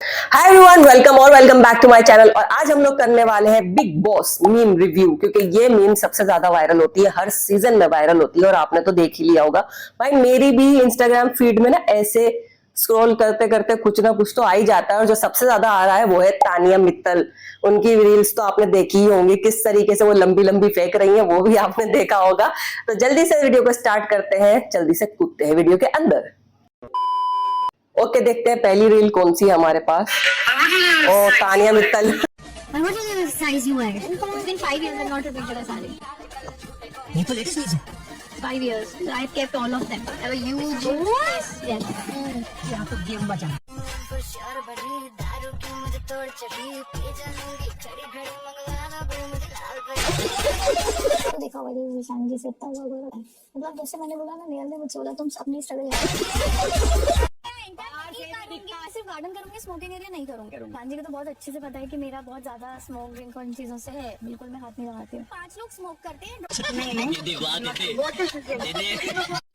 हाय everyone, welcome और welcome back to my channel. और आज हम लोग करने वाले हैं बिग बॉस मीम रिव्यू, क्योंकि ये मीम सबसे ज्यादा वायरल होती है, हर सीजन में वायरल होती है और आपने तो देख ही लिया होगा। भाई मेरी भी इंस्टाग्राम फीड में ना ऐसे स्क्रॉल करते करते कुछ ना कुछ तो आ ही जाता है, और जो सबसे ज्यादा आ रहा है वो है तानिया मित्तल। उनकी रील्स तो आपने देखी ही होंगी, किस तरीके से वो लंबी लंबी फेंक रही है वो भी आपने देखा होगा। तो जल्दी से वीडियो को स्टार्ट करते हैं, जल्दी से कूदते हैं वीडियो के अंदर। ओके, देखते हैं पहली रील कौन सी है हमारे पास। ओ, Tania Mittal. And what is the size you wear? It's been 5 years I've not repeated a saree. ये तो लेटेस्ट न्यूज़ है। 5 years. I've kept all of them. I have a huge yes. यहाँ तो गेम बचा। देखा वाली विशाल जी से इतना वगैरह मतलब जैसे मैंने बोला ना, नियर ने मुझसे बोला तुम अपनी स्ट्रगल सिर्फ गार्डन करूंगी, स्मोकिंग एरिया नहीं करूंगी। गांधी को तो बहुत अच्छे से पता है कि मेरा बहुत ज्यादा स्मोक ड्रिंक और इन चीजों से है, बिल्कुल मैं हाथ नहीं लगाती हूँ। 5 लोग स्मोक करते हैं।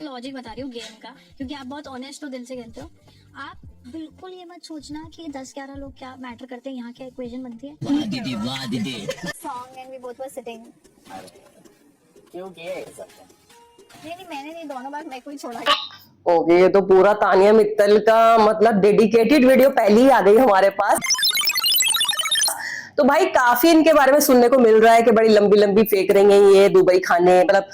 लॉजिक बता रही हूँ गेम का, क्योंकि आप बहुत ऑनेस्ट हो, दिल से खेलते हो। आप बिल्कुल ये मत सोचना कि 10-11 लोग क्या मैटर करते हैं, यहाँ क्या इक्वेशन बनती है। Song and we both were sitting. नहीं मैंने नहीं, दोनों बार मैं कोई छोड़ा। ओके, ये तो पूरा तानिया मित्तल का मतलब डेडिकेटेड वीडियो पहले ही आ गई हमारे पास। तो भाई काफी इनके बारे में सुनने को मिल रहा है कि बड़ी लंबी लंबी फेंक रही हैं ये दुबई खाने, मतलब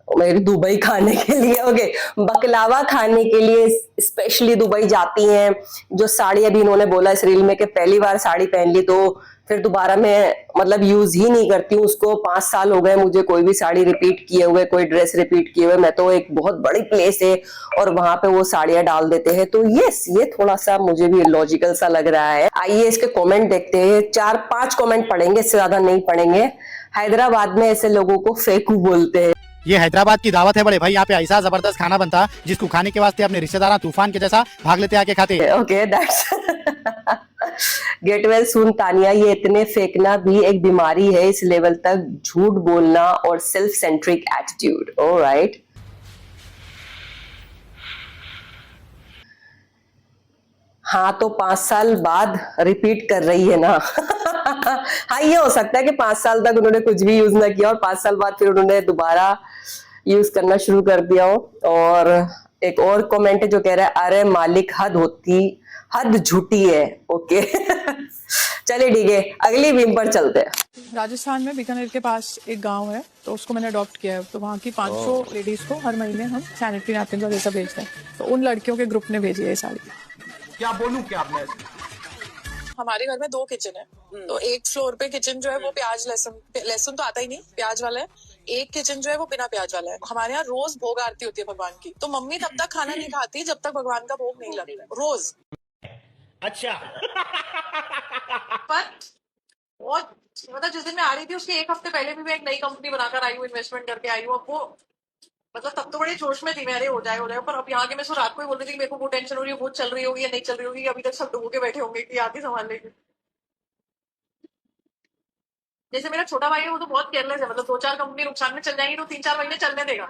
मेरी दुबई खाने के लिए, ओके, बकलावा खाने के लिए स्पेशली दुबई जाती हैं। जो साड़ी अभी इन्होंने बोला इस रील में कि पहली बार साड़ी पहन ली तो फिर दोबारा मैं मतलब यूज ही नहीं करती हूँ उसको। 5 साल हो गए मुझे कोई भी साड़ी रिपीट किए हुए, कोई ड्रेस रिपीट किए हुए। मैं तो एक बहुत बड़ी प्लेस है और वहां पे वो साड़ियां डाल देते हैं। तो ये थोड़ा सा मुझे भी लॉजिकल सा लग रहा है। आइए इसके कमेंट देखते हैं, 4-5 कमेंट पढ़ेंगे, इससे ज्यादा नहीं पढ़ेंगे। हैदराबाद में ऐसे लोगों को फेकू बोलते हैं। ये हैदराबाद की दावत है बड़े भाई, यहाँ पे ऐसा जबरदस्त खाना बनता जिसको खाने के वास्ते अपने रिश्तेदार तूफान के जैसा भाग लेते आके खाते। Okay, that's get well soon Tania. ये इतने फेंकना भी एक बीमारी है, इस लेवल तक झूठ बोलना और सेल्फ सेंट्रिक एटीट्यूड। ऑलराइट, हाँ तो 5 साल बाद रिपीट कर रही है ना। हाँ, ये हो सकता है कि 5 साल तक उन्होंने कुछ भी यूज ना किया और 5 साल बाद फिर उन्होंने दोबारा यूज करना शुरू कर दिया हो। और एक और कमेंट है जो कह रहा है, अरे मालिक हद झूठी है। ओके, चलिए ठीक है, अगली मीम पर चलते हैं। राजस्थान में बीकानेर के पास एक गांव है, तो उसको मैंने अडॉप्ट किया है। तो वहाँ की 500 लेडीज को हर महीने हम सैनिटरी नैपकिन और ये सब भेजते हैं। तो उन लड़कियों के ग्रुप ने भेजी है ये साड़ी। क्या बोलूं क्या आपने? हमारे घर में 2 किचन है, तो एक फ्लोर पे किचन जो है वो प्याज लहसुन तो आता ही नहीं, प्याज वाला है। एक किचन जो है वो बिना प्याज वाला है। हमारे यहाँ रोज भोग आरती होती है भगवान की, तो मम्मी तब तक खाना नहीं खाती जब तक भगवान का भोग नहीं लगता, रोज। अच्छा। पर वो मतलब जिस दिन मैं आ रही थी उसके 1 हफ्ते पहले भी मैं एक नई कंपनी बनाकर आई हूँ, इन्वेस्टमेंट करके आई हूँ। अब वो मतलब तब तो बड़े जोश में थी, मेरे हो जाए। पर अब यहाँ के मैं रात को ही बोल रही थी कि मेरे को वो टेंशन हो रही है, वो चल रही होगी या नहीं चल रही होगी, अभी तक सब डूबो के बैठे होंगे कि आती संभाल लेंगे। जैसे मेरा छोटा भाई है वो तो बहुत केयरलेस है, मतलब 2-4 कंपनी नुकसान में चल जाएंगी तो 3-4 महीने चलने देगा।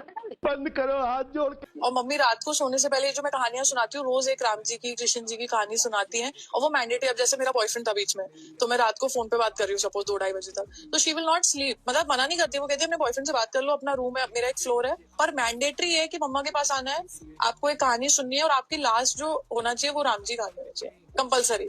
बंद करो हाथ जोड़ के। और मम्मी रात को सोने से पहले जो मैं कहानियां सुनाती हूँ, रोज एक राम जी की, कृष्ण जी की कहानी सुनाती हैं। और वो मैंडेटरी, अब जैसे मेरा बॉयफ्रेंड था बीच में, तो मैं रात को फोन पे बात कर रही हूँ सपोज 2-2:30 बजे तक, तो शी विल नॉट स्लीप। मतलब मना नहीं करती, वो कहती है अपने बॉयफ्रेंड से बात कर लो, अपना रूम है, मेरा एक फ्लोर है, पर मैंडेटरी है कि मम्मा के पास आना है, आपको एक कहानी सुननी है और आपकी लास्ट जो होना चाहिए वो राम जी कहानी होनी चाहिए, कंपल्सरी।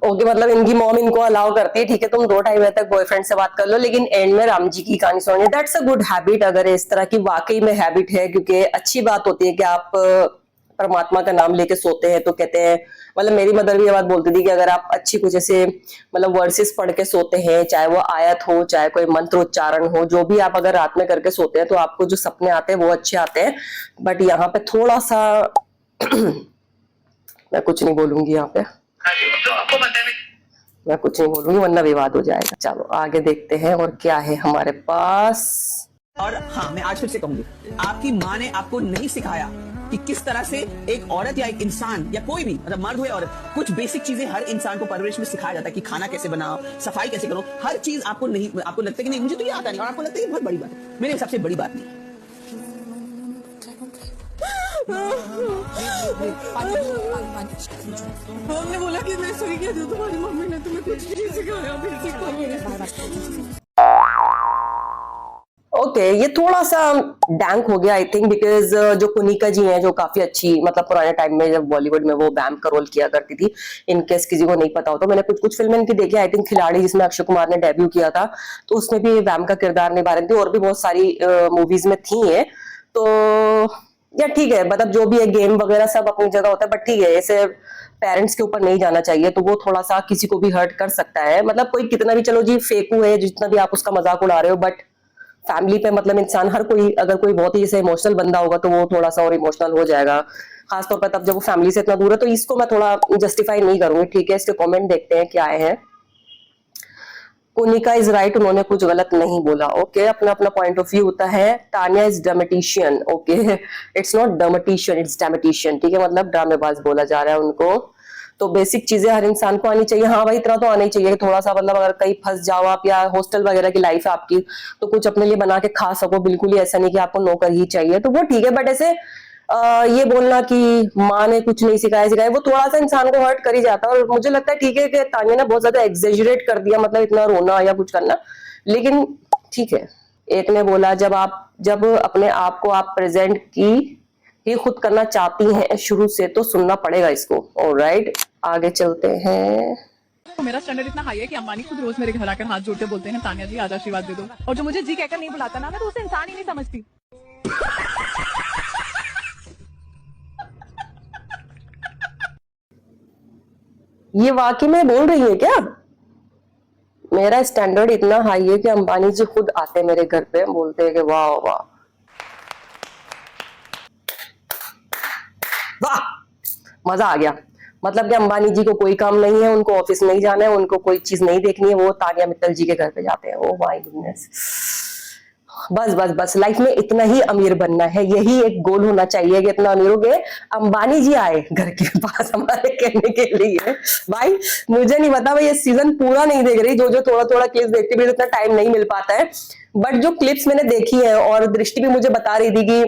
ओके, मतलब इनकी मॉम इनको अलाउ करती है, ठीक है तुम 2-2:30 बजे तक बॉयफ्रेंड से बात कर लो, लेकिन एंड में राम जी की कहानी सुनिए। दैट्स अ गुड हैबिट, अगर इस तरह की वाकई में हैबिट है, क्योंकि अच्छी बात होती है कि आप परमात्मा का नाम लेके सोते हैं। तो कहते हैं, मतलब मेरी मदर भी ये बात बोलती थी कि अगर आप अच्छी कुछ ऐसे मतलब वर्सेस पढ़ के सोते हैं, चाहे वो आयत हो, चाहे कोई मंत्र उच्चारण हो, जो भी आप अगर रात में करके सोते हैं तो आपको जो सपने आते हैं वो अच्छे आते हैं। बट यहाँ पे थोड़ा सा मैं कुछ नहीं बोलूंगी यहाँ पे, मैं कुछ नहीं बोलूंगी वरना विवाद हो जाएगा। चलो आगे देखते हैं और क्या है हमारे पास। और हाँ, मैं आज फिर से कहूंगी, आपकी माँ ने आपको नहीं सिखाया कि किस तरह से एक औरत या एक इंसान या कोई भी, मतलब मर्द हो या औरत, कुछ बेसिक चीजें हर इंसान को परवरिश में सिखाया जाता है कि खाना कैसे बनाओ, सफाई कैसे करो, हर चीज आपको नहीं, आपको लगता है कि नहीं मुझे तो ये आता नहीं, और आपको लगता है ये बहुत बड़ी बात है। मेरे सबसे बड़ी बात नहीं। हमने बोला कि मैं सही कहती हूँ, तुम्हारी मम्मी ने तुम्हें कुछ नहीं सिखाया, फिर सिखाया। ओके ये थोड़ा सा डैंक हो गया आई थिंक, बिकॉज जो कुनिका जी हैं जो काफी अच्छी मतलब पुराने टाइम में जब बॉलीवुड में वो वैम्प का रोल किया करती थी, इन केस किसी को नहीं पता हो तो मैंने कुछ फिल्में इनकी देखी आई थिंक खिलाड़ी जिसमें अक्षय कुमार ने डेब्यू किया था तो उसमें भी वैम्प का किरदार निभा रही थी, और भी बहुत सारी मूवीज में थी है। तो या ठीक है, मतलब जो भी है गेम वगैरह सब अपनी जगह होता है, बट ठीक है ऐसे पेरेंट्स के ऊपर नहीं जाना चाहिए, तो वो थोड़ा सा किसी को भी हर्ट कर सकता है। मतलब कोई कितना भी चलो जी फेकू है, जितना भी आप उसका मजाक उड़ा रहे हो, बट फैमिली पे मतलब इंसान हर कोई अगर कोई बहुत ही जैसे इमोशनल बंदा होगा तो वो थोड़ा सा और इमोशनल हो जाएगा, खासतौर पर तब जब वो फैमिली से इतना दूर है। तो इसको मैं थोड़ा जस्टिफाई नहीं करूंगी। ठीक है, इसके कमेंट देखते हैं क्या आए हैं। कोनिका इज राइट, उन्होंने कुछ गलत नहीं बोला। ओके, अपना अपना पॉइंट ऑफ व्यू होता है। Tania is dramatician. Okay, it's not dramatician, it's dramatician. ठीक है, मतलब ड्रामेबाज बोला जा रहा है उनको। तो बेसिक चीजें हर इंसान को आनी चाहिए। हाँ भाई, इतना तो आना ही चाहिए थोड़ा सा, मतलब अगर कहीं फंस जाओ आप या हॉस्टल वगैरह की लाइफ है आपकी तो कुछ अपने लिए बना के खा सको। बिल्कुल ही ऐसा नहीं कि आपको नौकर ही चाहिए, तो वो ठीक है। बट ऐसे ये बोलना कि माँ ने कुछ नहीं सिखाया वो थोड़ा सा इंसान को हर्ट कर ही जाता है। और मुझे लगता है ठीक है कि तानिया ने बहुत ज्यादा एग्जेजरेट कर दिया, मतलब इतना रोना या कुछ करना, लेकिन ठीक है। एक ने बोला जब अपने आप को आप प्रेजेंट की ही खुद करना चाहती हैं शुरू से तो सुनना पड़ेगा इसको। ऑलराइट, आगे चलते हैं। तो मेरा स्टैंडर्ड इतना हाई है कि अंबानी खुद रोज मेरे घर आकर हाथ जोड़ के बोलते हैं तानिया जी आज आशीर्वाद दे दो, और जो मुझे जी कहकर नहीं बुलाता ना, मैं तो उसे इंसान ही नहीं समझती। ये वाकई में बोल रही है क्या? मेरा स्टैंडर्ड इतना हाई है कि अंबानी जी खुद आते मेरे घर पे, बोलते हैं कि वाह वाह वाह, मजा आ गया। मतलब कि अंबानी जी को कोई काम नहीं है, उनको ऑफिस नहीं जाना है, उनको कोई चीज नहीं देखनी है, वो तानिया मित्तल जी के घर पे जाते हैं। ओह माय गुडनेस, बस बस बस लाइफ में इतना ही अमीर बनना है, यही एक गोल होना चाहिए कि इतना अमीर हो गए अंबानी जी आए घर के पास हमारे कहने के लिए। भाई मुझे नहीं पता, भाई ये सीजन पूरा नहीं देख रही, जो थोड़ा थोड़ा क्लिप्स देखती भी इतना टाइम नहीं मिल पाता है, बट जो क्लिप्स मैंने देखी है और दृष्टि भी मुझे बता रही थी कि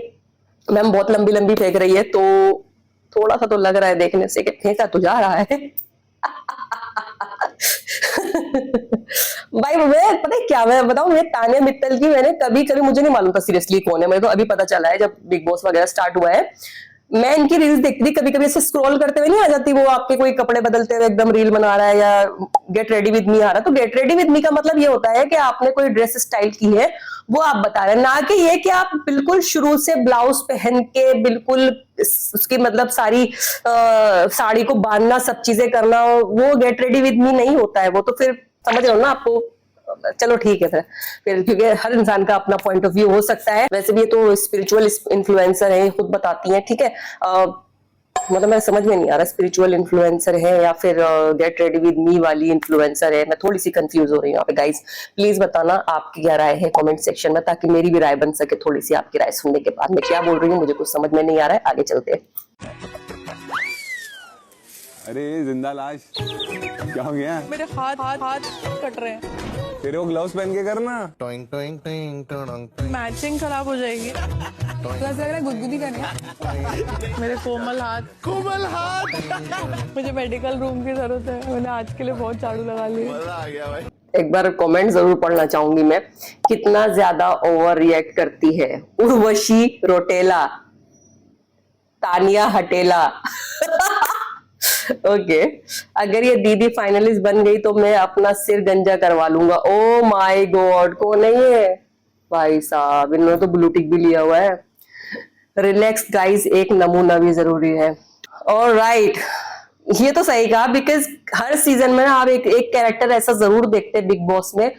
मैम बहुत लंबी लंबी फेंक रही है, तो थोड़ा सा तो लग रहा है देखने से कि फेंका तो जा रहा है। भाई मैं पता है क्या, मैं बताऊं, मैं तानिया मित्तल की मैंने कभी मुझे नहीं मालूम था सीरियसली कौन है, मेरे को अभी पता चला है जब बिग बॉस वगैरह स्टार्ट हुआ है। मैं इनकी रील्स देखती थी, कभी ऐसे स्क्रॉल करते हुए नहीं आ जाती वो आपके कोई कपड़े बदलते हुए एकदम रील बना रहा है या गेट रेडी विद मी आ रहा है। तो गेट रेडी विद मी का मतलब ये होता है कि आपने कोई ड्रेस स्टाइल की है वो आप बता रहे हैं, ना कि ये कि आप बिल्कुल शुरू से ब्लाउज पहन के बिल्कुल उसकी मतलब सारी साड़ी को बांधना, सब चीजें करना, वो गेट रेडी विद मी नहीं होता है। वो तो फिर समझ रहे हो ना आपको। चलो ठीक है फिर क्योंकि हर इंसान का अपना पॉइंट ऑफ व्यू हो सकता है। वैसे भी ये तो स्पिरिचुअल इन्फ्लुएंसर है, खुद बताती हैं। ठीक है, मतलब मैं समझ में नहीं आ रहा स्पिरिचुअल इन्फ्लुएंसर है या फिर गेट रेडी विद मी वाली इन्फ्लुएंसर है। मैं थोड़ी सी कंफ्यूज हो रही हूँ यहाँ पे। गाइस प्लीज बताना आपकी क्या राय है कमेंट सेक्शन में, ताकि मेरी भी राय बन सके थोड़ी सी आपकी राय सुनने के बाद। मैं क्या बोल रही हूँ मुझे कुछ समझ में नहीं आ रहा है, आगे चलते हैं। अरे जिंदा लाश, क्या हो गया? मेरे हाथ कट रहे हैं। तेरे को ग्लव्स पहन के करना। मैचिंग खराब हो जाएगी। तो ऐसा लग रहा है गुदगुदी करनी है। मेरे कोमल हाथ। मुझे मेडिकल रूम की जरूरत है, मैंने आज के लिए बहुत झाड़ू लगा ली। मजा आ गया भाई। एक बार कमेंट जरूर पढ़ना चाहूंगी मैं। कितना ज्यादा ओवर रिएक्ट करती है उर्वशी रोटेला, तानिया हटेला। ओके, अगर ये दीदी फाइनलिस्ट बन गई तो मैं अपना सिर गंजा करवा लूंगा। ओ माय गॉड, कौन है ये? भाई साहब इन्होंने तो ब्लू टिक भी लिया हुआ है। रिलैक्स गाइस, एक नमूना भी जरूरी है। ऑलराइट, ये तो सही कहा, बिकॉज हर सीजन में आप एक कैरेक्टर ऐसा जरूर देखते हैं बिग बॉस में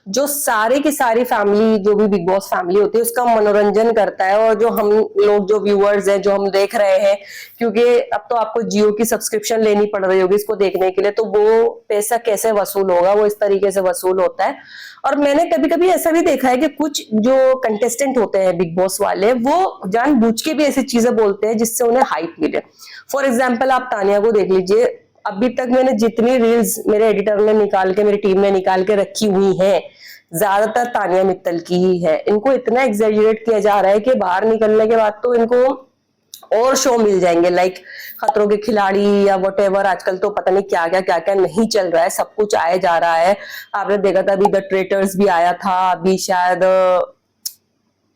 जो सारी की सारी फैमिली, जो भी बिग बॉस फैमिली होती है उसका मनोरंजन करता है। और जो हम लोग जो व्यूअर्स हैं, जो हम देख रहे हैं, क्योंकि अब तो आपको जियो की सब्सक्रिप्शन लेनी पड़ रही होगी इसको देखने के लिए, तो वो पैसा कैसे वसूल होगा, वो इस तरीके से वसूल होता है। और मैंने कभी कभी ऐसा भी देखा है कि कुछ जो कंटेस्टेंट होते हैं बिग बॉस वाले, वो जानबूझ के भी ऐसी चीजें बोलते हैं जिससे उन्हें हाइप मिले। फॉर एग्जाम्पल आप तानिया को देख लीजिए, अभी तक मैंने जितनी रील्स मेरे एडिटर ने निकाल के, मेरी टीम ने निकाल के रखी हुई है, ज्यादातर तानिया मित्तल की ही है। इनको इतना एग्जैजरेट किया जा रहा है कि बाहर निकलने के बाद तो इनको और शो मिल जाएंगे, लाइक खतरों के खिलाड़ी या व्हाटएवर। आजकल तो पता नहीं क्या क्या नहीं चल रहा है, सब कुछ आए जा रहा है। आपने देखा था अभी द ट्रेटर्स भी आया था, अभी शायद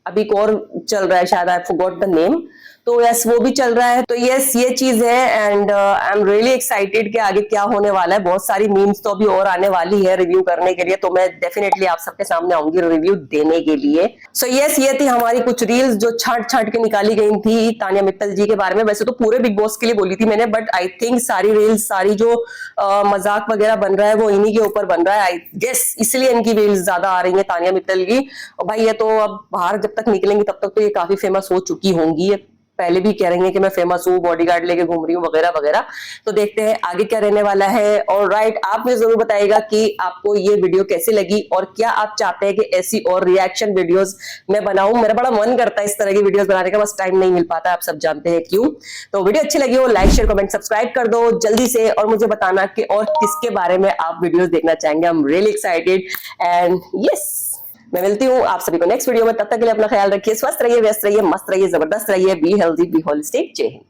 अभी एक और चल रहा है, शायद आई फॉरगॉट द नेम। तो यस, वो भी चल रहा है। तो यस, ये चीज है and I am really excited कि आगे क्या होने वाला है। बहुत सारी मीम्स तो अभी और आने वाली है रिव्यू करने के लिए, तो मैं डेफिनेटली आप सबके सामने आऊंगी रिव्यू देने के लिए। सो यस, ये थी हमारी कुछ रील्स जो छांट के निकाली गई थी तानिया मित्तल जी के बारे में। वैसे तो पूरे बिग बॉस के लिए बोली थी मैंने, बट आई थिंक सारी रील्स, सारी जो मजाक वगैरह बन रहा है वो इन्हीं के ऊपर बन रहा है, आई गेस, इसलिए इनकी रील्स ज्यादा आ रही है तानिया मित्तल की। और भाई ये तो अब बाहर जब तक निकलेंगी तब तक तो ये काफी फेमस हो चुकी होंगी। पहले भी कह रही हैं कि मैं फेमस हूँ, बॉडीगार्ड लेके घूम रही हूँ वगैरह वगैरह। तो देखते हैं आगे क्या रहने वाला है। और राइट, आप मुझे जरूर बताइएगा कि आपको ये वीडियो कैसी लगी और क्या आप चाहते हैं कि ऐसी और रिएक्शन वीडियोस मैं बनाऊं। मेरा बड़ा मन करता है इस तरह की वीडियोस बनाने का, बस टाइम नहीं मिल पाता, आप सब जानते हैं क्यों। तो वीडियो अच्छी लगी हो लाइक शेयर कमेंट सब्सक्राइब कर दो जल्दी से, और मुझे बताना कि और किसके बारे में आप वीडियोस देखना चाहेंगे। I am really excited and yes, मैं मिलती हूँ आप सभी को नेक्स्ट वीडियो में। तब तक के लिए अपना ख्याल रखिए, स्वस्थ रहिए, व्यस्त रहिए, मस्त रहिए, जबरदस्त रहिए, बी हेल्दी, बी होलिस्टिक। जय हिंद।